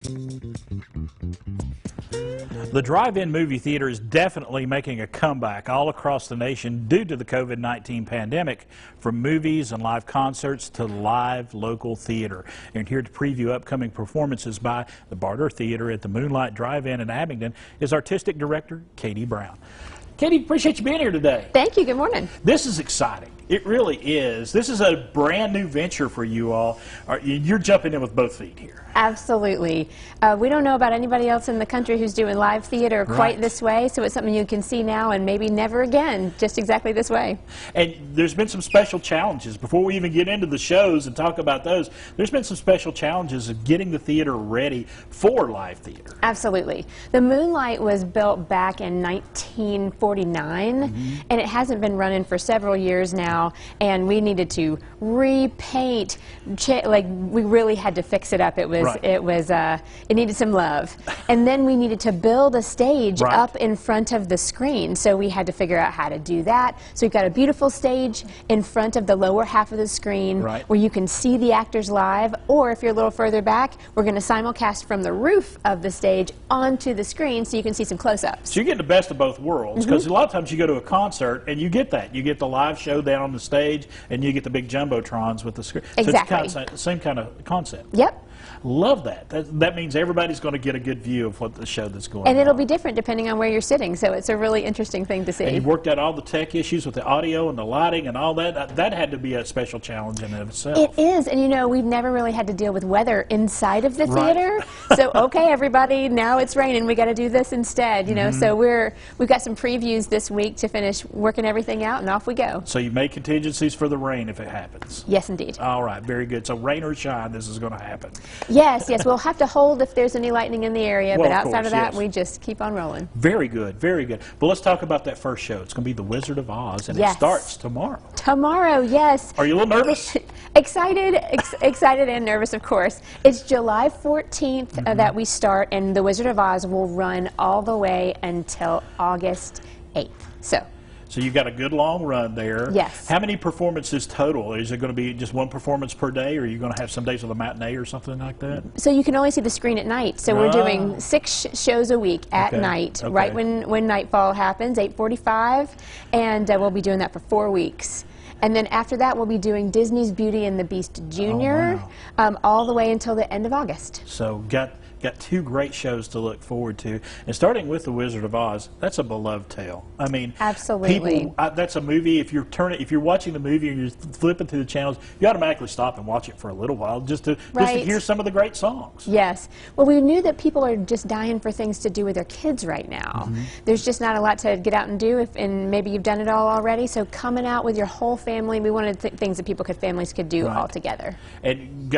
The drive-in movie theater is definitely making a comeback all across the nation due to the COVID-19 pandemic, from movies and live concerts to live local theater. And here to preview upcoming performances by the Barter Theatre at the Moonlite Drive-In in Abingdon is Artistic Director Katy Brown. Katy, appreciate you being here today. Thank you. Good morning. This is exciting. It really is. This is a brand new venture for you all. You're jumping in with both feet here. Absolutely. We don't know about anybody else in the country who's doing live theater quite this way, so it's something you can see now and maybe never again, just exactly this way. And there's been some special challenges. Before we even get into the shows and talk about those, there's been some special challenges of getting the theater ready for live theater. Absolutely. The Moonlight was built back in 1949, and it hasn't been running for several years now, and we needed to repaint, like we really had to fix it up. It needed some love. And then we needed to build a stage up in front of the screen, so we had to figure out how to do that. So we've got a beautiful stage in front of the lower half of the screen where you can see the actors live, or if you're a little further back, we're going to simulcast from the roof of the stage onto the screen so you can see some close-ups. So you're getting the best of both worlds, because a lot of times you go to a concert and you get that. You get the live show down on the stage and you get the big jumbotrons with the screen. Exactly. So it's the same kind of concept. Yep. Love that. That means everybody's going to get a good view of what the show that's going on. And it'll be different depending on where you're sitting, so it's a really interesting thing to see. And you've worked out all the tech issues with the audio and the lighting and all that. That had to be a special challenge in and of itself. It is, and you know, we've never really had to deal with weather inside of the theater. So, okay, everybody, now it's raining. We got to do this instead, you know. So we've got some previews this week to finish working everything out, and off we go. So you make contingencies for the rain if it happens. Yes, indeed. All right, very good. So rain or shine, this is going to happen. Yes, yes. We'll have to hold if there's any lightning in the area, well, but outside of that, we just keep on rolling. Very good, very good. But let's talk about that first show. It's going to be The Wizard of Oz, and it starts tomorrow. Tomorrow, yes. Are you a little nervous? Excited and nervous, of course. It's July 14th that we start, and The Wizard of Oz will run all the way until August 8th. So you've got a good long run there. Yes. How many performances total? Is it going to be just one performance per day, or are you going to have some days with a matinee or something like that? So you can only see the screen at night. So we're doing 6 shows a week at night, right when nightfall happens, 8:45, and we'll be doing that for 4 weeks. And then after that, we'll be doing Disney's Beauty and the Beast Jr. All the way until the end of August. So got 2 great shows to look forward to. And starting with The Wizard of Oz, that's a beloved tale. I mean, absolutely. People, that's a movie, if you're watching the movie and you're flipping through the channels, you automatically stop and watch it for a little while just to hear some of the great songs. Yes. Well, we knew that people are just dying for things to do with their kids right now. There's just not a lot to get out and do, and maybe you've done it all already. So coming out with your whole family, we wanted things that families could do all together. And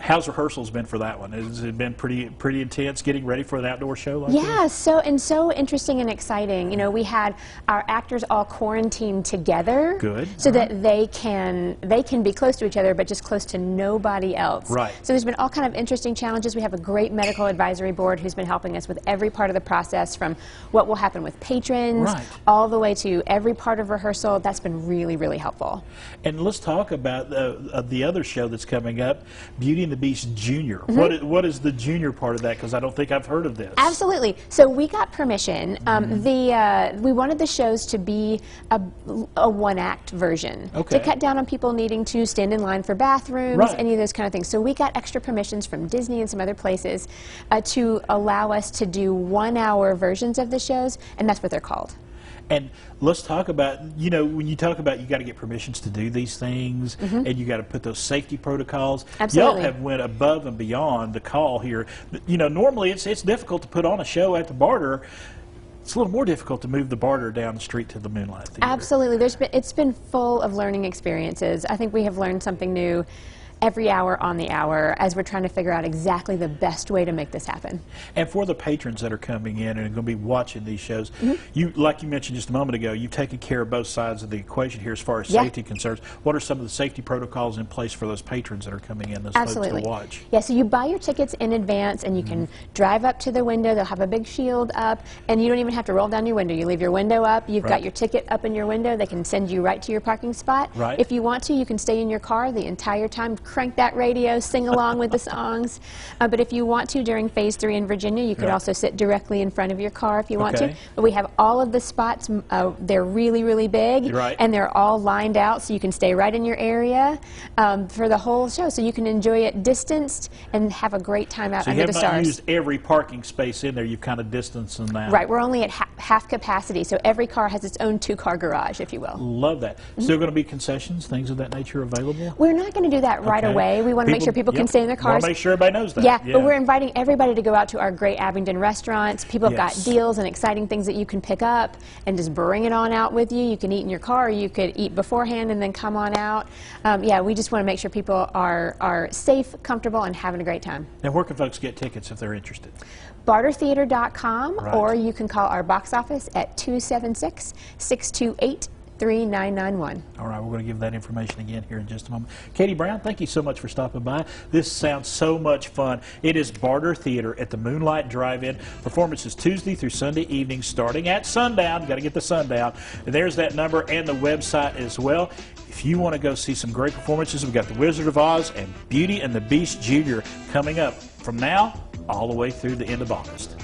how's rehearsals been for that one? Has it been pretty intense getting ready for an outdoor show like this? So interesting and exciting. You know, we had our actors all quarantined together. Good. So that they can be close to each other, but just close to nobody else. Right. So there's been all kind of interesting challenges. We have a great medical advisory board who's been helping us with every part of the process, from what will happen with patrons all the way to every part of rehearsal. That's been really, really helpful. And let's talk about the other show that's coming up, Beauty and the Beast Jr. What is the junior part of that? Because I don't think I've heard of this. Absolutely. So we got permission. We wanted the shows to be a one-act version to cut down on people needing to stand in line for bathrooms, any of those kind of things. So we got extra permissions from Disney and some other places to allow us to do 1-hour versions of the shows, and that's what they're called. And let's talk about, you know, when you talk about you got to get permissions to do these things, and you got to put those safety protocols. Absolutely. Y'all have went above and beyond the call here. You know, normally it's difficult to put on a show at the Barter. It's a little more difficult to move the Barter down the street to the Moonlight Theatre. Absolutely. It's been full of learning experiences. I think we have learned something new every hour on the hour as we're trying to figure out exactly the best way to make this happen. And for the patrons that are coming in and are going to be watching these shows, like you mentioned just a moment ago, you've taken care of both sides of the equation here as far as safety concerns. What are some of the safety protocols in place for those patrons that are coming in, those folks to watch? Yeah, so you buy your tickets in advance, and you can drive up to the window. They'll have a big shield up, and you don't even have to roll down your window. You leave your window up. You've got your ticket up in your window. They can send you right to your parking spot. If you want to, you can stay in your car the entire time. crank that radio, sing along with the songs. But if you want to, during Phase 3 in Virginia, you could also sit directly in front of your car if you want to. But we have all of the spots. They're really, really big, and they're all lined out, so you can stay right in your area for the whole show. So you can enjoy it distanced and have a great time out under the stars. So you have not used every parking space in there. You've kind of distanced them now. Right. We're only at half capacity, so every car has its own 2-car garage, if you will. Love that. Still going to be concessions, things of that nature available? We're not going to do that right away. We want to make sure people can stay in their cars. Want to make sure everybody knows that. Yeah, but we're inviting everybody to go out to our great Abingdon restaurants. People have got deals and exciting things that you can pick up and just bring it on out with you. You can eat in your car, or you could eat beforehand and then come on out. Yeah, we just want to make sure people are safe, comfortable, and having a great time. And where can folks get tickets if they're interested? BarterTheatre.com, or you can call our box office at 276-628-3991. All right, we're going to give that information again here in just a moment. Katy Brown, thank you so much for stopping by. This sounds so much fun. It is Barter Theatre at the Moonlite Drive-In. Performances Tuesday through Sunday evenings starting at sundown. Got to get the sundown. And there's that number and the website as well. If you want to go see some great performances, we've got The Wizard of Oz and Beauty and the Beast Jr. coming up from now all the way through the end of August.